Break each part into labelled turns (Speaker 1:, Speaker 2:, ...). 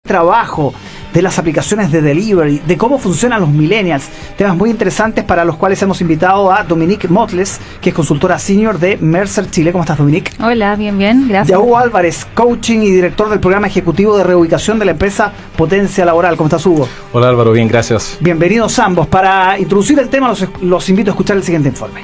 Speaker 1: trabajo, de las aplicaciones de delivery, de cómo funcionan los millennials, temas muy interesantes para los cuales hemos invitado a Dominique Motles, que es consultora senior de Mercer Chile. ¿Cómo estás, Dominique?
Speaker 2: Hola, bien, gracias.
Speaker 1: Hugo Álvarez, coaching y director del programa ejecutivo de reubicación de la empresa Potencia Laboral. ¿Cómo estás, Hugo?
Speaker 3: Hola, Álvaro, bien, gracias.
Speaker 1: Bienvenidos ambos. Para introducir el tema los invito a escuchar el siguiente informe.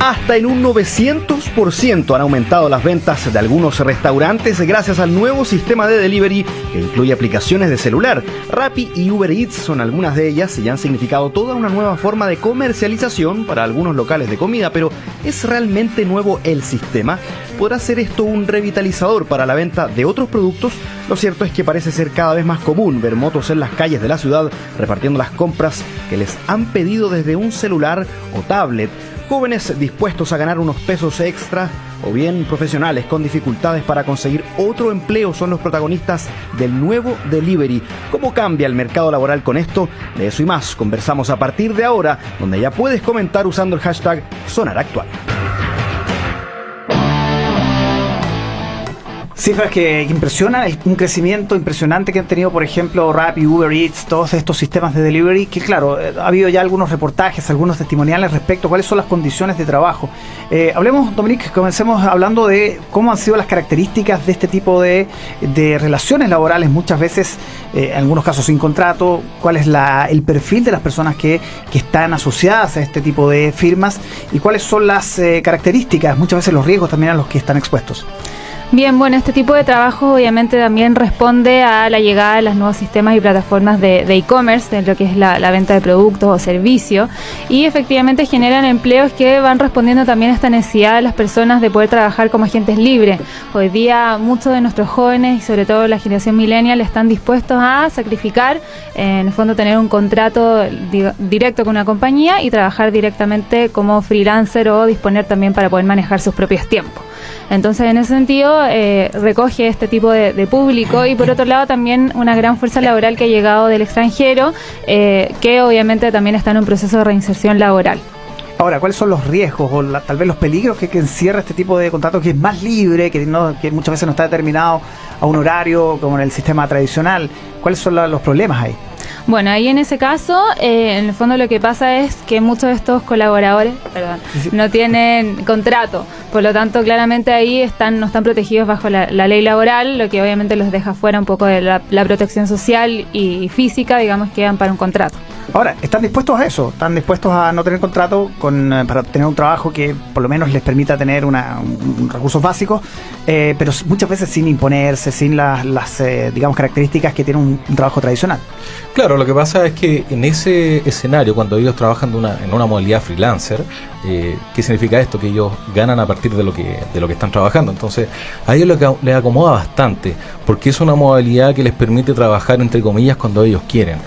Speaker 4: Hasta en un 900% han aumentado las ventas de algunos restaurantes gracias al nuevo sistema de delivery que incluye aplicaciones de celular. Rappi y Uber Eats son algunas de ellas y han significado toda una nueva forma de comercialización para algunos locales de comida, pero ¿es realmente nuevo el sistema? ¿Podrá ser esto un revitalizador para la venta de otros productos? Lo cierto es que parece ser cada vez más común ver motos en las calles de la ciudad repartiendo las compras que les han pedido desde un celular o tablet. Jóvenes dispuestos a ganar unos pesos extra o bien profesionales con dificultades para conseguir otro empleo son los protagonistas del nuevo delivery. ¿Cómo cambia el mercado laboral con esto? De eso y más conversamos a partir de ahora, donde ya puedes comentar usando el hashtag SonarActual.
Speaker 1: Cifras que impresionan, un crecimiento impresionante que han tenido, por ejemplo, Rappi, Uber Eats, todos estos sistemas de delivery, que claro, ha habido ya algunos reportajes, algunos testimoniales respecto a cuáles son las condiciones de trabajo. Hablemos, Dominique, comencemos hablando de cómo han sido las características de este tipo de relaciones laborales, muchas veces, en algunos casos sin contrato, cuál es el perfil de las personas que están asociadas a este tipo de firmas y cuáles son las características, muchas veces los riesgos también a los que están expuestos.
Speaker 2: Bien, bueno, este tipo de trabajo obviamente también responde a la llegada de los nuevos sistemas y plataformas de e-commerce, de lo que es la venta de productos o servicios, y efectivamente generan empleos que van respondiendo también a esta necesidad de las personas de poder trabajar como agentes libres. Hoy día muchos de nuestros jóvenes y sobre todo la generación millennial están dispuestos a sacrificar, en el fondo tener un contrato directo con una compañía y trabajar directamente como freelancer o disponer también para poder manejar sus propios tiempos. Entonces, en ese sentido, recoge este tipo de público y, por otro lado, también una gran fuerza laboral que ha llegado del extranjero, que obviamente también está en un proceso de reinserción laboral.
Speaker 1: Ahora, ¿cuáles son los riesgos o tal vez los peligros que encierra este tipo de contrato que es más libre, que muchas veces no está determinado a un horario como en el sistema tradicional? ¿Cuáles son los problemas ahí?
Speaker 2: Bueno, ahí en ese caso, en el fondo lo que pasa es que muchos de estos colaboradores, no tienen contrato, por lo tanto claramente ahí no están protegidos bajo la ley laboral, lo que obviamente los deja fuera un poco de la protección social y física, digamos, que dan para un contrato.
Speaker 1: Ahora, ¿están dispuestos a eso? ¿Están dispuestos a no tener contrato para tener un trabajo que por lo menos les permita tener un recursos básicos, pero muchas veces sin imponerse, sin las digamos, características que tiene un trabajo tradicional?
Speaker 3: Claro, lo que pasa es que en ese escenario, cuando ellos trabajan en una modalidad freelancer, ¿qué significa esto? Que ellos ganan a partir de lo que están trabajando. Entonces, a ellos les acomoda bastante, porque es una modalidad que les permite trabajar, entre comillas, cuando ellos quieren.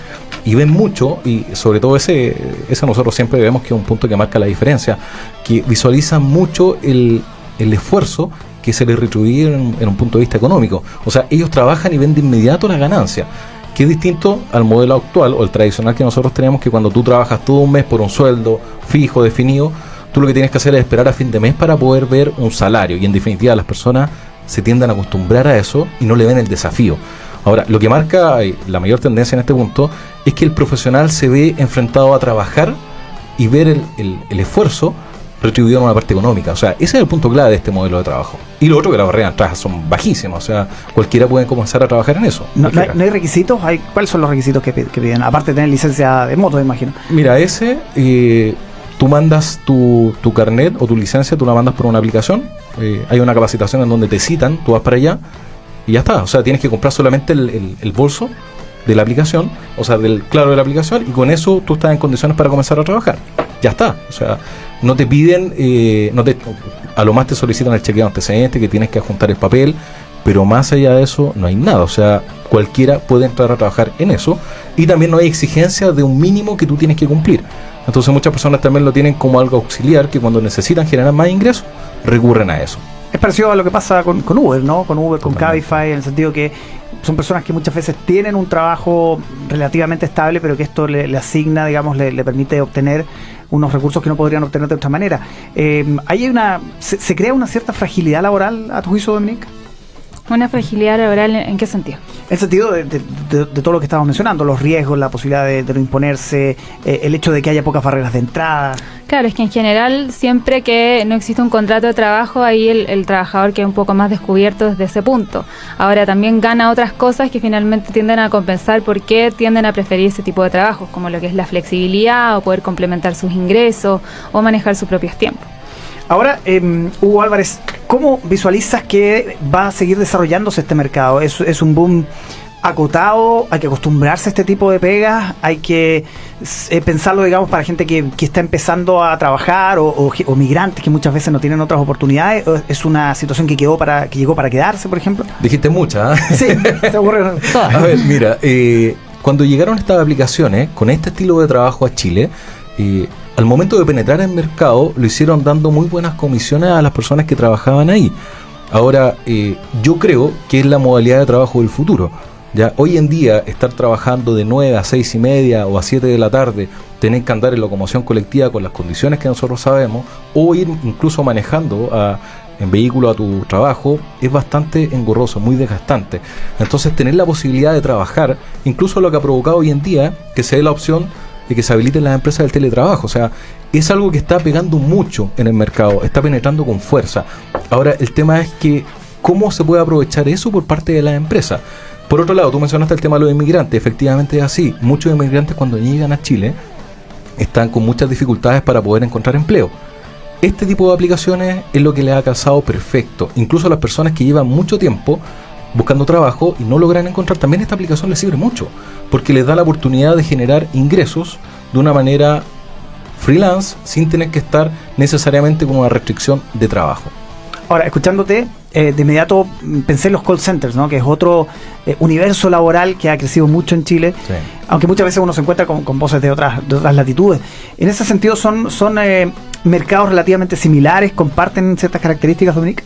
Speaker 3: Y ven mucho, y sobre todo ese nosotros siempre vemos que es un punto que marca la diferencia, que visualizan mucho el esfuerzo que se les retribuye en un punto de vista económico. O sea, ellos trabajan y ven de inmediato la ganancia, que es distinto al modelo actual o el tradicional que nosotros tenemos, que cuando tú trabajas todo un mes por un sueldo fijo, definido, tú lo que tienes que hacer es esperar a fin de mes para poder ver un salario, y en definitiva las personas se tienden a acostumbrar a eso y no le ven el desafío. Ahora, lo que marca la mayor tendencia en este punto es que el profesional se ve enfrentado a trabajar y ver el esfuerzo retribuido en una parte económica. O sea, ese es el punto clave de este modelo de trabajo. Y lo otro, que las barreras de entrada son bajísimas. O sea, cualquiera puede comenzar a trabajar en eso.
Speaker 1: ¿No hay requisitos? ¿Cuáles son los requisitos que piden? Aparte de tener licencia de moto, me imagino.
Speaker 3: Mira, tú mandas tu carnet o tu licencia, tú la mandas por una aplicación. Hay una capacitación en donde te citan, tú vas para allá y ya está. O sea, tienes que comprar solamente el bolso de la aplicación, o sea, del claro de la aplicación, y con eso tú estás en condiciones para comenzar a trabajar. Ya está. O sea, no te piden, a lo más te solicitan el chequeo de antecedentes, que tienes que adjuntar el papel, pero más allá de eso no hay nada. O sea, cualquiera puede entrar a trabajar en eso, y también no hay exigencia de un mínimo que tú tienes que cumplir. Entonces muchas personas también lo tienen como algo auxiliar, que cuando necesitan generar más ingresos, recurren a eso.
Speaker 1: Es parecido a lo que pasa con Uber, ¿no? Con Uber, con Cabify, en el sentido que son personas que muchas veces tienen un trabajo relativamente estable, pero que esto le asigna, digamos, le permite obtener unos recursos que no podrían obtener de otra manera. ¿Se crea una cierta fragilidad laboral, a tu juicio, Dominique?
Speaker 2: ¿Una fragilidad laboral en qué sentido?
Speaker 1: En el sentido de todo lo que estábamos mencionando, los riesgos, la posibilidad de no imponerse, el hecho de que haya pocas barreras de entrada.
Speaker 2: Claro, es que en general siempre que no existe un contrato de trabajo, ahí el trabajador queda un poco más descubierto desde ese punto. Ahora también gana otras cosas que finalmente tienden a compensar por qué tienden a preferir ese tipo de trabajos, como lo que es la flexibilidad o poder complementar sus ingresos o manejar sus propios tiempos.
Speaker 1: Ahora, Hugo Álvarez, ¿cómo visualizas que va a seguir desarrollándose este mercado? ¿Es un boom acotado? ¿Hay que acostumbrarse a este tipo de pegas? ¿Hay que pensarlo, digamos, para gente que está empezando a trabajar o migrantes que muchas veces no tienen otras oportunidades? ¿O es una situación que llegó para quedarse, por ejemplo?
Speaker 3: Dijiste muchas, ¿eh?
Speaker 1: Sí, se ocurre todas.
Speaker 3: A ver, mira, cuando llegaron estas aplicaciones con este estilo de trabajo a Chile, al momento de penetrar en el mercado, lo hicieron dando muy buenas comisiones a las personas que trabajaban ahí. Ahora, yo creo que es la modalidad de trabajo del futuro. Ya hoy en día, estar trabajando de 9 a 6 y media o a 7 de la tarde, tener que andar en locomoción colectiva con las condiciones que nosotros sabemos, o ir incluso manejando en vehículo a tu trabajo, es bastante engorroso, muy desgastante. Entonces, tener la posibilidad de trabajar, incluso lo que ha provocado hoy en día, que se dé la opción de que se habiliten las empresas del teletrabajo. O sea, es algo que está pegando mucho en el mercado, está penetrando con fuerza. Ahora, el tema es que ¿cómo se puede aprovechar eso por parte de las empresas? Por otro lado, tú mencionaste el tema de los inmigrantes. Efectivamente es así. Muchos inmigrantes cuando llegan a Chile están con muchas dificultades para poder encontrar empleo. Este tipo de aplicaciones es lo que les ha calzado perfecto. Incluso a las personas que llevan mucho tiempo buscando trabajo y no logran encontrar, también esta aplicación les sirve mucho, porque les da la oportunidad de generar ingresos de una manera freelance, sin tener que estar necesariamente con una restricción de trabajo.
Speaker 1: Ahora, escuchándote, de inmediato pensé en los call centers, ¿no? Que es otro universo laboral que ha crecido mucho en Chile, sí. Aunque muchas veces uno se encuentra con voces de otras latitudes. En ese sentido, ¿son mercados relativamente similares? ¿Comparten ciertas características, Dominique?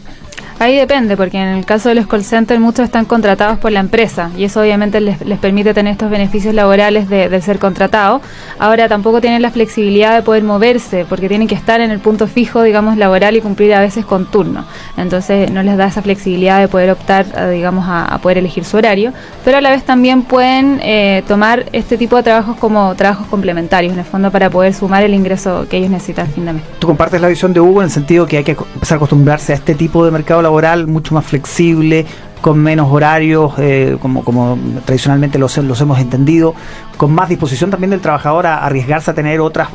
Speaker 2: Ahí depende, porque en el caso de los call centers muchos están contratados por la empresa y eso obviamente les permite tener estos beneficios laborales de ser contratados. Ahora tampoco tienen la flexibilidad de poder moverse porque tienen que estar en el punto fijo, digamos, laboral y cumplir a veces con turno. Entonces no les da esa flexibilidad de poder optar, digamos, a poder elegir su horario, pero a la vez también pueden tomar este tipo de trabajos como trabajos complementarios, en el fondo, para poder sumar el ingreso que ellos necesitan al fin de mes.
Speaker 1: ¿Tú compartes la visión de Hugo en el sentido que hay que empezar a acostumbrarse a este tipo de mercado laboral mucho más flexible, con menos horarios, como tradicionalmente los hemos entendido, con más disposición también del trabajador a arriesgarse a tener otras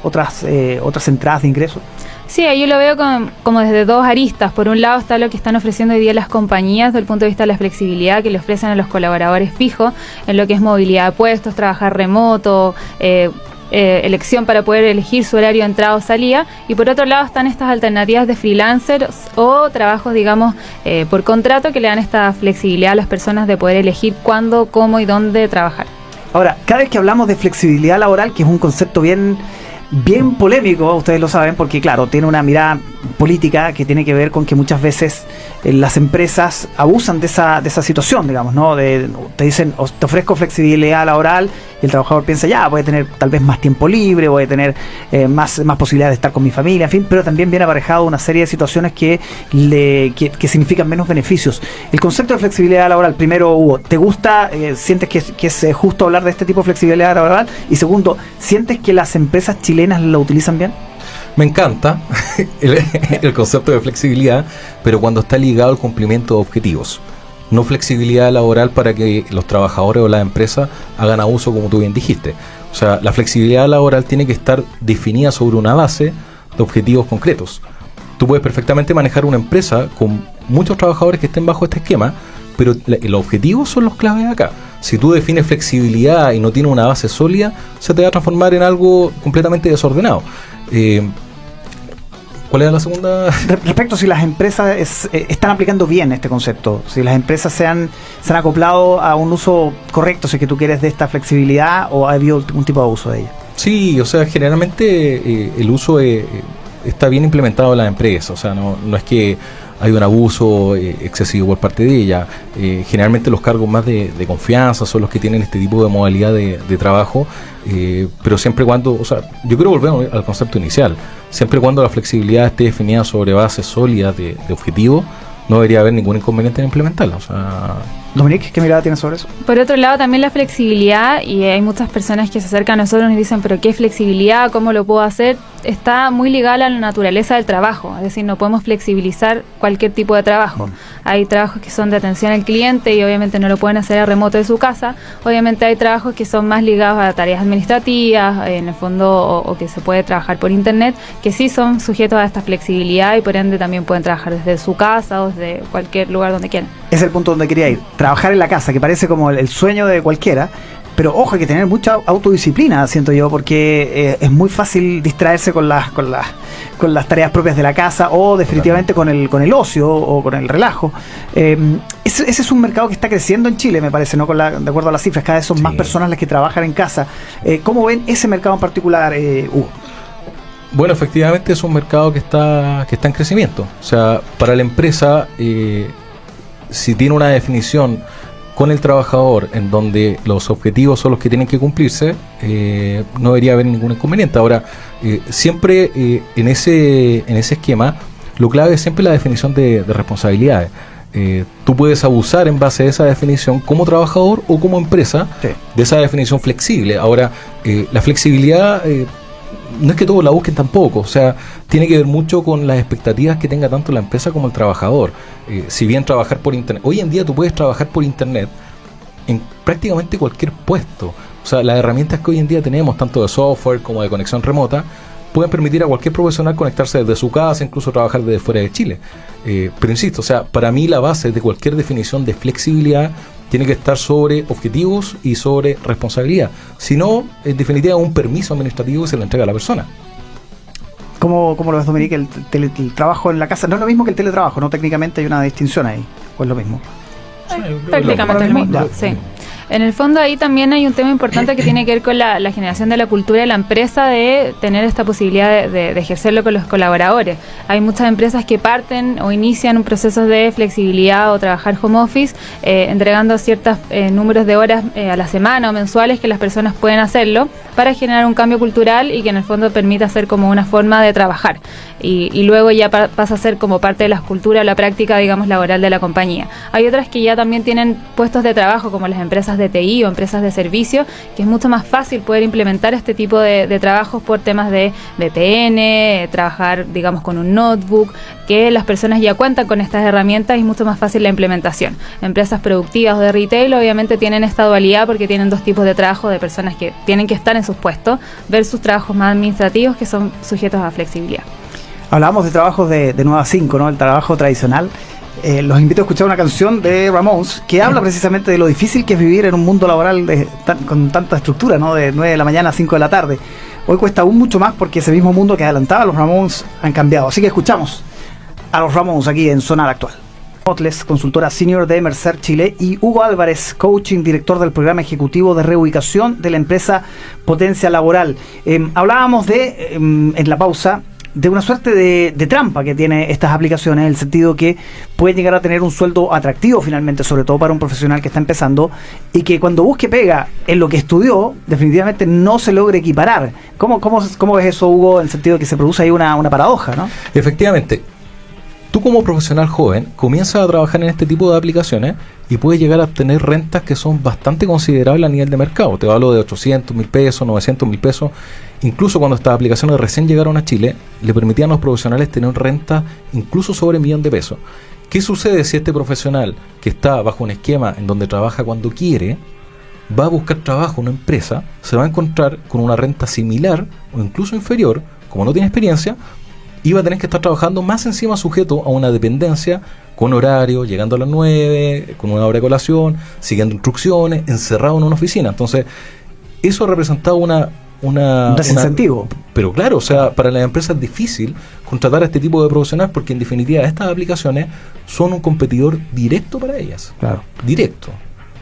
Speaker 1: entradas de ingresos?
Speaker 2: Sí, yo lo veo como desde dos aristas. Por un lado está lo que están ofreciendo hoy día las compañías desde el punto de vista de la flexibilidad que le ofrecen a los colaboradores fijos en lo que es movilidad de puestos, trabajar remoto, elección para poder elegir su horario de entrada o salida, y por otro lado están estas alternativas de freelancers o trabajos, digamos, por contrato, que le dan esta flexibilidad a las personas de poder elegir cuándo, cómo y dónde trabajar. Ahora,
Speaker 1: cada vez que hablamos de flexibilidad laboral, que es un concepto bien polémico, ustedes lo saben, porque claro, tiene una mirada política que tiene que ver con que muchas veces las empresas abusan de esa situación, digamos, ¿no? Te dicen, te ofrezco flexibilidad laboral, y el trabajador piensa, ya, voy a tener tal vez más tiempo libre, voy a tener más posibilidades de estar con mi familia, en fin, pero también viene aparejado una serie de situaciones que significan menos beneficios. El concepto de flexibilidad laboral, primero, Hugo, ¿te gusta? ¿Sientes que es justo hablar de este tipo de flexibilidad laboral? Y segundo, ¿sientes que las empresas chilenas lo utilizan bien?
Speaker 3: Me encanta el concepto de flexibilidad, pero cuando está ligado al cumplimiento de objetivos. No flexibilidad laboral para que los trabajadores o las empresas hagan abuso, como tú bien dijiste. O sea, la flexibilidad laboral tiene que estar definida sobre una base de objetivos concretos. Tú puedes perfectamente manejar una empresa con muchos trabajadores que estén bajo este esquema, pero los objetivos son los claves acá. Si tú defines flexibilidad y no tienes una base sólida, se te va a transformar en algo completamente desordenado. ¿Cuál era la segunda? Respecto
Speaker 1: a si las empresas están aplicando bien este concepto, si las empresas se han acoplado a un uso correcto, si es que tú quieres, de esta flexibilidad, o ha habido algún tipo de abuso de ella.
Speaker 3: Sí, o sea, generalmente el uso está bien implementado en las empresas, o sea, no es que hay un abuso excesivo por parte de ella. Generalmente los cargos más de confianza son los que tienen este tipo de modalidad de trabajo, pero siempre cuando, o sea, yo quiero volver al concepto inicial, siempre cuando la flexibilidad esté definida sobre bases sólidas de objetivos, no debería haber ningún inconveniente en implementarla. O sea,
Speaker 1: Dominique, ¿qué mirada tienes sobre eso?
Speaker 2: Por otro lado, también la flexibilidad, y hay muchas personas que se acercan a nosotros y nos dicen, pero ¿qué flexibilidad? ¿Cómo lo puedo hacer? Está muy ligada a la naturaleza del trabajo, es decir, no podemos flexibilizar cualquier tipo de trabajo. Hay trabajos que son de atención al cliente y obviamente no lo pueden hacer a remoto de su casa. Obviamente hay trabajos que son más ligados a tareas administrativas, en el fondo, o que se puede trabajar por internet, que sí son sujetos a esta flexibilidad y por ende también pueden trabajar desde su casa o desde cualquier lugar donde quieran.
Speaker 1: Es el punto donde quería ir. Trabajar en la casa, que parece como el sueño de cualquiera, pero ojo, hay que tener mucha autodisciplina, siento yo, porque es muy fácil distraerse con las tareas propias de la casa o definitivamente con el ocio o con el relajo. Ese es un mercado que está creciendo en Chile, me parece, ¿no? De acuerdo a las cifras, cada vez son más personas las que trabajan en casa. ¿Cómo ven ese mercado en particular, Hugo?
Speaker 3: Bueno, efectivamente es un mercado que está en crecimiento. O sea, para la empresa, si tiene una definición con el trabajador en donde los objetivos son los que tienen que cumplirse, no debería haber ningún inconveniente. Ahora, siempre en ese esquema, lo clave es siempre la definición de responsabilidades. Tú puedes abusar en base a esa definición como trabajador o como empresa, de esa definición flexible. Ahora, la flexibilidad no es que todos la busquen tampoco, o sea, tiene que ver mucho con las expectativas que tenga tanto la empresa como el trabajador. Si bien trabajar por internet, hoy en día tú puedes trabajar por internet en prácticamente cualquier puesto. O sea, las herramientas que hoy en día tenemos, tanto de software como de conexión remota, pueden permitir a cualquier profesional conectarse desde su casa, incluso trabajar desde fuera de Chile. Pero insisto, o sea, para mí la base de cualquier definición de flexibilidad tiene que estar sobre objetivos y sobre responsabilidad. Si no, en definitiva, un permiso administrativo que se le entrega a la persona.
Speaker 1: ¿Cómo lo ves, Dominique? El trabajo en la casa no es lo mismo que el teletrabajo, ¿no? Técnicamente hay una distinción ahí, ¿o es lo mismo?
Speaker 2: Prácticamente lo mismo, sí. En el fondo ahí también hay un tema importante que tiene que ver con la generación de la cultura de la empresa, de tener esta posibilidad de ejercerlo con los colaboradores. Hay muchas empresas que parten o inician un proceso de flexibilidad o trabajar home office, entregando ciertos números de horas a la semana o mensuales que las personas pueden hacerlo para generar un cambio cultural y que en el fondo permita ser como una forma de trabajar. Y luego ya pasa a ser como parte de la cultura o la práctica, digamos, laboral de la compañía. Hay otras que ya también tienen puestos de trabajo, como las empresas de TI o empresas de servicio, que es mucho más fácil poder implementar este tipo de trabajos por temas de VPN, trabajar, digamos, con un notebook, que las personas ya cuentan con estas herramientas y es mucho más fácil la implementación. Empresas productivas o de retail obviamente tienen esta dualidad porque tienen dos tipos de trabajo de personas que tienen que estar en sus puestos versus trabajos más administrativos que son sujetos a flexibilidad.
Speaker 1: Hablábamos de trabajos de 9 a 5, ¿no? El trabajo tradicional. Los invito a escuchar una canción de Ramones que habla precisamente de lo difícil que es vivir en un mundo laboral con tanta estructura, ¿no? De 9 de la mañana a 5 de la tarde. Hoy cuesta aún mucho más porque ese mismo mundo que adelantaba los Ramones han cambiado. Así que escuchamos a los Ramones aquí en Sonar Actual. Otles, consultora senior de Mercer Chile, y Hugo Álvarez, coaching, director del programa ejecutivo de reubicación de la empresa Potencia Laboral. Hablábamos en la pausa de una suerte de trampa que tiene estas aplicaciones, en el sentido que pueden llegar a tener un sueldo atractivo finalmente, sobre todo para un profesional que está empezando, y que cuando busque pega en lo que estudió, definitivamente no se logre equiparar. ¿Cómo ves eso, Hugo, en el sentido de que se produce ahí una paradoja, ¿no?
Speaker 3: Efectivamente. Tú como profesional joven comienzas a trabajar en este tipo de aplicaciones y puedes llegar a obtener rentas que son bastante considerables a nivel de mercado. Te hablo de 800,000 pesos, 900,000 pesos. Incluso cuando estas aplicaciones recién llegaron a Chile, le permitían a los profesionales tener rentas incluso sobre $1.000.000. ¿Qué sucede si este profesional que está bajo un esquema en donde trabaja cuando quiere, va a buscar trabajo en una empresa, se va a encontrar con una renta similar o incluso inferior, como no tiene experiencia, y va a tener que estar trabajando más encima sujeto a una dependencia con horario, llegando a las 9, con una hora de colación, siguiendo instrucciones, encerrado en una oficina? Entonces, eso ha representado un desincentivo. Pero claro, o sea, para las empresas es difícil contratar a este tipo de profesionales porque en definitiva estas aplicaciones son un competidor directo para ellas.
Speaker 1: Claro.
Speaker 3: Directo.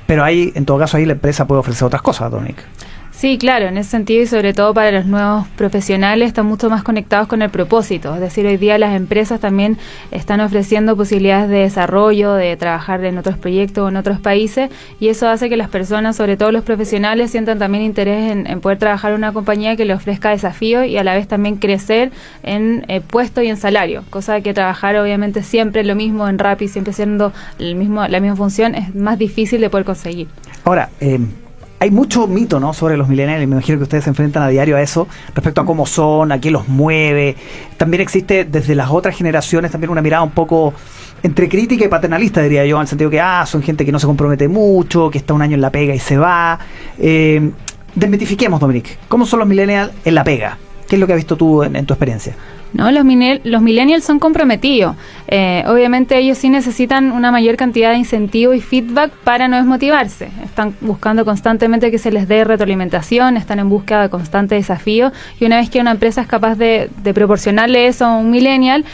Speaker 1: Pero ahí, en todo caso, ahí la empresa puede ofrecer otras cosas, Dominique.
Speaker 2: Sí, claro, en ese sentido y sobre todo para los nuevos profesionales están mucho más conectados con el propósito. Es decir, hoy día las empresas también están ofreciendo posibilidades de desarrollo, de trabajar en otros proyectos o en otros países, y eso hace que las personas, sobre todo los profesionales, sientan también interés en poder trabajar en una compañía que le ofrezca desafíos y a la vez también crecer en puesto y en salario, cosa de que trabajar obviamente siempre lo mismo en Rappi, siempre siendo la misma función, es más difícil de poder conseguir.
Speaker 1: Ahora, hay mucho mito, ¿no?, sobre los millennials, y me imagino que ustedes se enfrentan a diario a eso, respecto a cómo son, a qué los mueve. También existe desde las otras generaciones también una mirada un poco entre crítica y paternalista, diría yo, en el sentido que son gente que no se compromete mucho, que está un año en la pega y se va. Desmitifiquemos, Dominique, ¿cómo son los millennials en la pega? ¿Qué es lo que has visto tú en tu experiencia?
Speaker 2: No, los millennials son comprometidos. Obviamente ellos sí necesitan una mayor cantidad de incentivo y feedback para no desmotivarse. Están buscando constantemente que se les dé retroalimentación, están en búsqueda de constante desafío, y una vez que una empresa es capaz de proporcionarle eso a un millennial,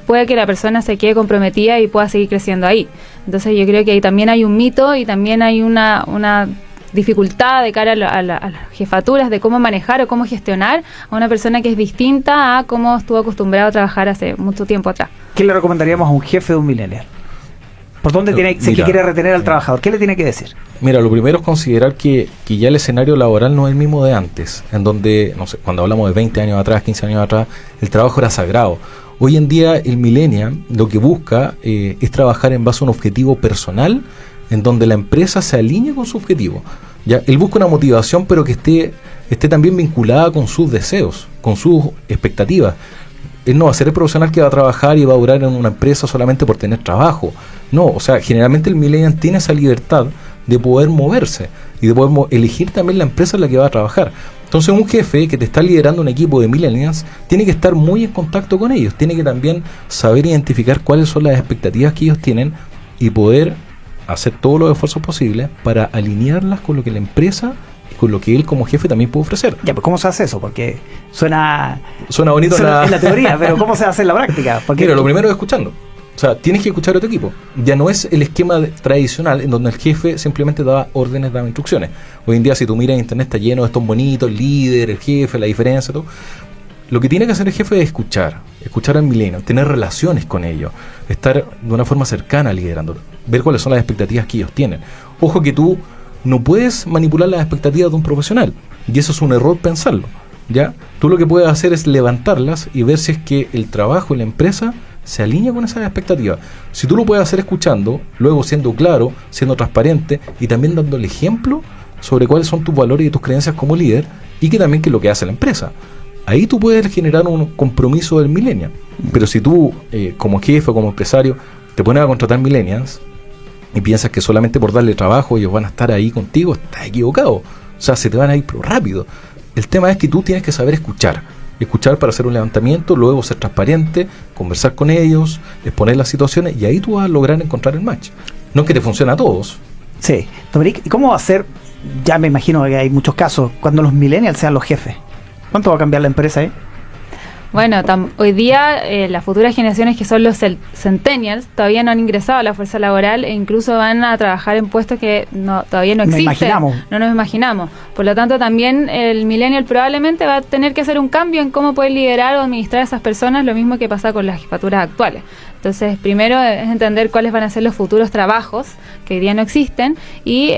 Speaker 2: puede que la persona se quede comprometida y pueda seguir creciendo ahí. Entonces yo creo que ahí también hay un mito y también hay una dificultad de cara a las jefaturas de cómo manejar o cómo gestionar a una persona que es distinta a cómo estuvo acostumbrado a trabajar hace mucho tiempo atrás.
Speaker 1: ¿Qué le recomendaríamos a un jefe de un millennial? ¿Por dónde si quiere retener al trabajador? ¿Qué le tiene que decir?
Speaker 3: Mira, lo primero es considerar que ya el escenario laboral no es el mismo de antes, en donde, no sé, cuando hablamos de 20 años atrás, 15 años atrás, el trabajo era sagrado. Hoy en día el millennial lo que busca es trabajar en base a un objetivo personal, en donde la empresa se alinee con su objetivo. Ya, él busca una motivación, pero que esté también vinculada con sus deseos, con sus expectativas. Él no va a ser el profesional que va a trabajar y va a durar en una empresa solamente por tener trabajo. No, o sea, generalmente el millennial tiene esa libertad de poder moverse y de poder elegir también la empresa en la que va a trabajar. Entonces un jefe que te está liderando un equipo de millennials tiene que estar muy en contacto con ellos, tiene que también saber identificar cuáles son las expectativas que ellos tienen y poder hacer todos los esfuerzos posibles para alinearlas con lo que la empresa y con lo que él como jefe también puede ofrecer.
Speaker 1: Ya, pues ¿cómo se hace eso? Porque suena
Speaker 3: bonito
Speaker 1: en la teoría, pero ¿cómo se hace en la práctica? Porque
Speaker 3: mira, lo primero es escuchando. O sea, tienes que escuchar a tu equipo. Ya no es el esquema tradicional en donde el jefe simplemente daba órdenes, daba instrucciones. Hoy en día, si tú miras en internet, está lleno de estos bonitos, el líder, el jefe, la diferencia, todo. Lo que tiene que hacer el jefe es escuchar al millennial, tener relaciones con ellos, estar de una forma cercana liderándolo, ver cuáles son las expectativas que ellos tienen. Ojo que tú no puedes manipular las expectativas de un profesional, y eso es un error pensarlo, ¿ya? Tú lo que puedes hacer es levantarlas y ver si es que el trabajo y la empresa se alinea con esas expectativas. Si tú lo puedes hacer escuchando, luego siendo claro, siendo transparente y también dando el ejemplo sobre cuáles son tus valores y tus creencias como líder, y que también que es lo que hace la empresa. Ahí tú puedes generar un compromiso del millennial. Pero si tú, como jefe o como empresario, te pones a contratar millennials y piensas que solamente por darle trabajo ellos van a estar ahí contigo, estás equivocado. O sea, se te van a ir pero rápido. El tema es que tú tienes que saber escuchar para hacer un levantamiento, luego ser transparente, conversar con ellos, exponer las situaciones, y ahí tú vas a lograr encontrar el match. No es que te funcione a todos.
Speaker 1: Sí. Dominique, ¿y cómo va a ser? Ya me imagino que hay muchos casos, cuando los millennials sean los jefes. ¿Cuánto va a cambiar la empresa,
Speaker 2: Bueno, hoy día las futuras generaciones que son los centennials todavía no han ingresado a la fuerza laboral e incluso van a trabajar en puestos que todavía no existen. No nos imaginamos. Por lo tanto, también el millennial probablemente va a tener que hacer un cambio en cómo poder liderar o administrar a esas personas, lo mismo que pasa con las jefaturas actuales. Entonces, primero es entender cuáles van a ser los futuros trabajos que hoy día no existen y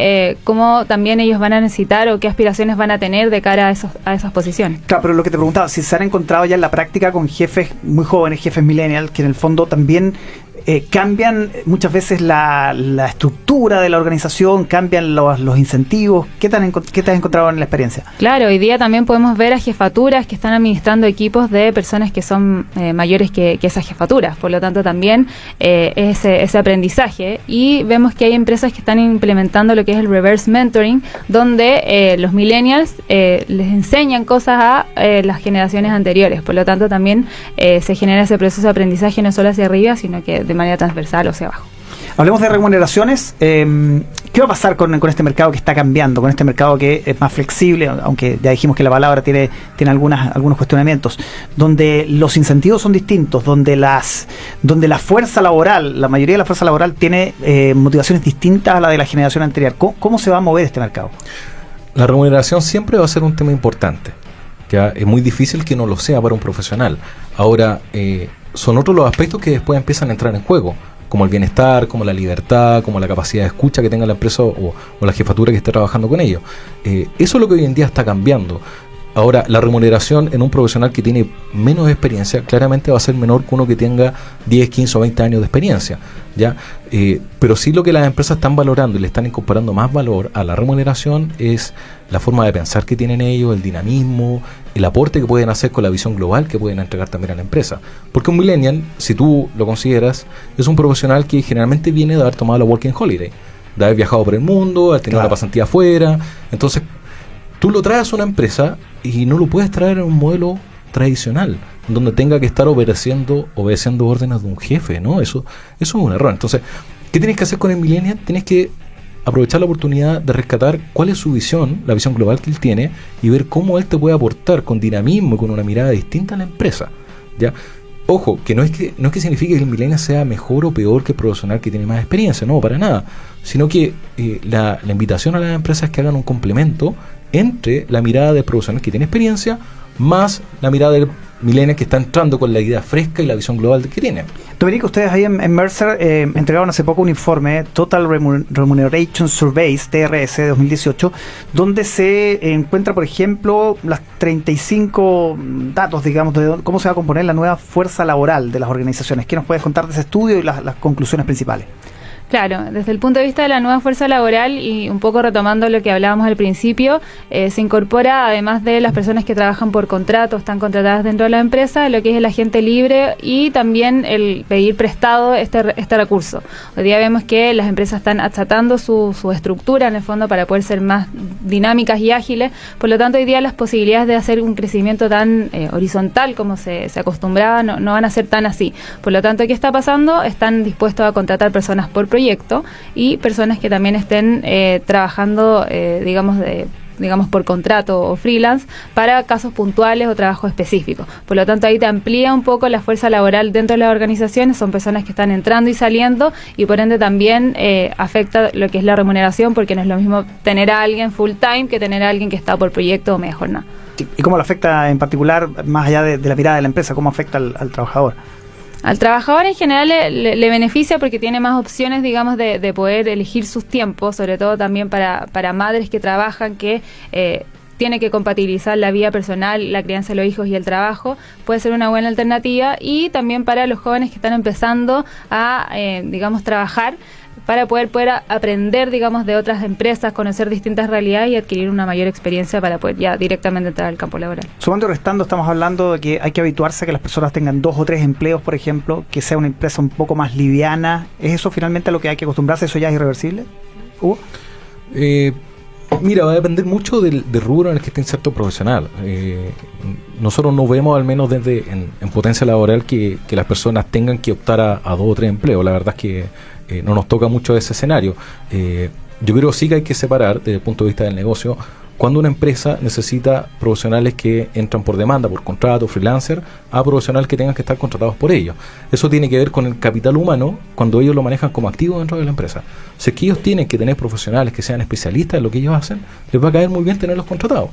Speaker 2: cómo también ellos van a necesitar o qué aspiraciones van a tener de cara a esas posiciones.
Speaker 1: Claro, pero lo que te preguntaba, si se han encontrado ya en la práctica con jefes muy jóvenes, jefes millennials, que en el fondo también cambian muchas veces la estructura de la organización, cambian los incentivos. ¿Qué te has encontrado en la experiencia?
Speaker 2: Claro, hoy día también podemos ver a jefaturas que están administrando equipos de personas que son mayores que esas jefaturas, por lo tanto también ese aprendizaje, y vemos que hay empresas que están implementando lo que es el reverse mentoring, donde los millennials les enseñan cosas a las generaciones anteriores, por lo tanto también se genera ese proceso de aprendizaje no solo hacia arriba, sino que de manera transversal o hacia abajo.
Speaker 1: Hablemos de remuneraciones. ¿Qué va a pasar con este mercado que está cambiando, con este mercado que es más flexible, aunque ya dijimos que la palabra tiene algunos cuestionamientos, donde los incentivos son distintos, donde la fuerza laboral, la mayoría de la fuerza laboral tiene motivaciones distintas a la de la generación anterior? ¿Cómo se va a mover este mercado?
Speaker 3: La remuneración siempre va a ser un tema importante. ¿Ya? Es muy difícil que no lo sea para un profesional. Ahora, son otros los aspectos que después empiezan a entrar en juego, como el bienestar, como la libertad, como la capacidad de escucha que tenga la empresa o la jefatura que esté trabajando con ellos. Eso es lo que hoy en día está cambiando. Ahora, la remuneración en un profesional que tiene menos experiencia claramente va a ser menor que uno que tenga 10, 15 o 20 años de experiencia, ¿ya? Pero sí lo que las empresas están valorando y le están incorporando más valor a la remuneración es la forma de pensar que tienen ellos, el dinamismo, el aporte que pueden hacer con la visión global que pueden entregar también a la empresa. Porque un millennial, si tú lo consideras, es un profesional que generalmente viene de haber tomado la Working Holiday, de haber viajado por el mundo, de haber tenido una pasantía afuera. Entonces, tú lo traes a una empresa y no lo puedes traer en un modelo tradicional, donde tenga que estar obedeciendo órdenes de un jefe, ¿no? Eso es un error. Entonces, ¿qué tienes que hacer con el millennial? Tienes que aprovechar la oportunidad de rescatar cuál es su visión, la visión global que él tiene, y ver cómo él te puede aportar con dinamismo y con una mirada distinta a la empresa, ¿ya? Ojo, que no es que signifique que el millennial sea mejor o peor que el profesional que tiene más experiencia, no, para nada, sino que la invitación a las empresas es que hagan un complemento entre la mirada del profesional que tiene experiencia más la mirada del millennial que está entrando con la idea fresca y la visión global que tiene.
Speaker 1: Dominique, ustedes ahí en Mercer entregaron hace poco un informe, Total Remuneration Surveys, TRS, de 2018, donde se encuentra, por ejemplo, las 35 datos, digamos, de cómo se va a componer la nueva fuerza laboral de las organizaciones. ¿Qué nos puedes contar de ese estudio y las conclusiones principales?
Speaker 2: Claro, desde el punto de vista de la nueva fuerza laboral y un poco retomando lo que hablábamos al principio, se incorpora, además de las personas que trabajan por contrato, están contratadas dentro de la empresa, lo que es el agente libre y también el pedir prestado este recurso. Hoy día vemos que las empresas están achatando su estructura en el fondo para poder ser más dinámicas y ágiles, por lo tanto hoy día las posibilidades de hacer un crecimiento tan horizontal como se acostumbraba no van a ser tan así. Por lo tanto, ¿qué está pasando? Están dispuestos a contratar personas por proyecto y personas que también estén trabajando, digamos por contrato o freelance para casos puntuales o trabajo específico. Por lo tanto, ahí te amplía un poco la fuerza laboral dentro de las organizaciones, son personas que están entrando y saliendo y por ende también afecta lo que es la remuneración, porque no es lo mismo tener a alguien full time que tener a alguien que está por proyecto o media jornada.
Speaker 1: ¿Y cómo lo afecta en particular, más allá de la mirada de la empresa, cómo afecta al trabajador?
Speaker 2: Al trabajador en general le beneficia porque tiene más opciones, digamos, de poder elegir sus tiempos, sobre todo también para madres que trabajan, que tiene que compatibilizar la vida personal, la crianza de los hijos y el trabajo, puede ser una buena alternativa, y también para los jóvenes que están empezando a, digamos, trabajar, para poder aprender, digamos, de otras empresas, conocer distintas realidades y adquirir una mayor experiencia para poder ya directamente entrar al campo laboral.
Speaker 1: Sumando y restando, estamos hablando de que hay que habituarse a que las personas tengan 2 o 3 empleos, por ejemplo, que sea una empresa un poco más liviana. ¿Es eso finalmente a lo que hay que acostumbrarse? ¿Eso ya es irreversible?
Speaker 3: Mira, va a depender mucho del rubro en el que esté inserto profesional. Nosotros no vemos, al menos desde en potencia laboral, que las personas tengan que optar a 2 o 3 empleos. La verdad es que no nos toca mucho ese escenario. Yo creo sí que hay que separar, desde el punto de vista del negocio, cuando una empresa necesita profesionales que entran por demanda, por contrato, freelancer, a profesionales que tengan que estar contratados por ellos. Eso tiene que ver con el capital humano cuando ellos lo manejan como activo dentro de la empresa. Si es que ellos tienen que tener profesionales que sean especialistas en lo que ellos hacen, les va a caer muy bien tenerlos contratados.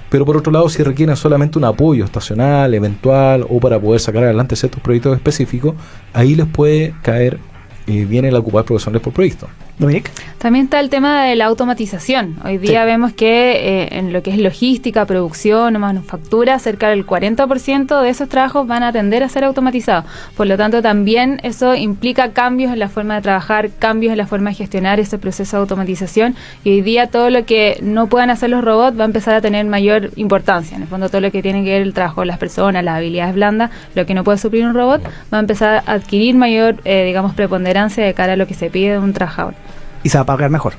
Speaker 3: Pero por otro lado, si requieren solamente un apoyo estacional, eventual, o para poder sacar adelante ciertos proyectos específicos, ahí les puede caer bien el ocupar profesionales por proyecto.
Speaker 1: Dominique.
Speaker 2: También está el tema de la automatización. Hoy día vemos que en lo que es logística, producción o manufactura, cerca del 40% de esos trabajos van a tender a ser automatizados. Por lo tanto, también eso implica cambios en la forma de trabajar, cambios en la forma de gestionar ese proceso de automatización, y hoy día todo lo que no puedan hacer los robots va a empezar a tener mayor importancia. En el fondo, todo lo que tiene que ver el trabajo de las personas, las habilidades blandas, lo que no puede suplir un robot, va a empezar a adquirir mayor, digamos, preponderancia de cara a lo que se pide de un trabajador.
Speaker 1: Y se va a pagar mejor.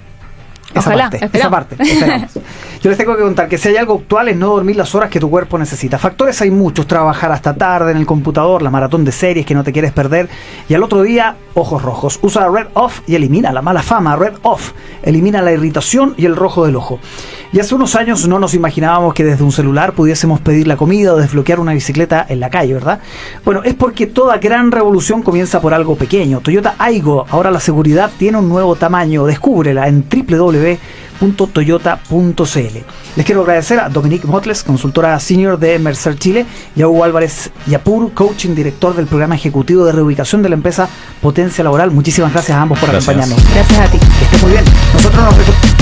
Speaker 2: Ojalá,
Speaker 1: esa parte. Esperamos. Yo les tengo que contar que si hay algo actual es no dormir las horas que tu cuerpo necesita. Factores hay muchos: trabajar hasta tarde en el computador, la maratón de series que no te quieres perder, y al otro día, ojos rojos. Usa Red Off y elimina la mala fama. Red Off elimina la irritación y el rojo del ojo. Y hace unos años no nos imaginábamos que desde un celular pudiésemos pedir la comida o desbloquear una bicicleta en la calle, ¿verdad? Bueno, es porque toda gran revolución comienza por algo pequeño. Toyota Aygo, ahora la seguridad tiene un nuevo tamaño. Descúbrela en www.toyota.cl. www.toyota.cl. Les quiero agradecer a Dominique Motles, consultora senior de Mercer Chile, y a Hugo Álvarez Yapur, coaching director del programa ejecutivo de reubicación de la empresa Potencia Laboral. Muchísimas gracias a ambos por acompañarnos.
Speaker 2: Gracias a ti.
Speaker 1: Que esté muy bien. Nosotros nos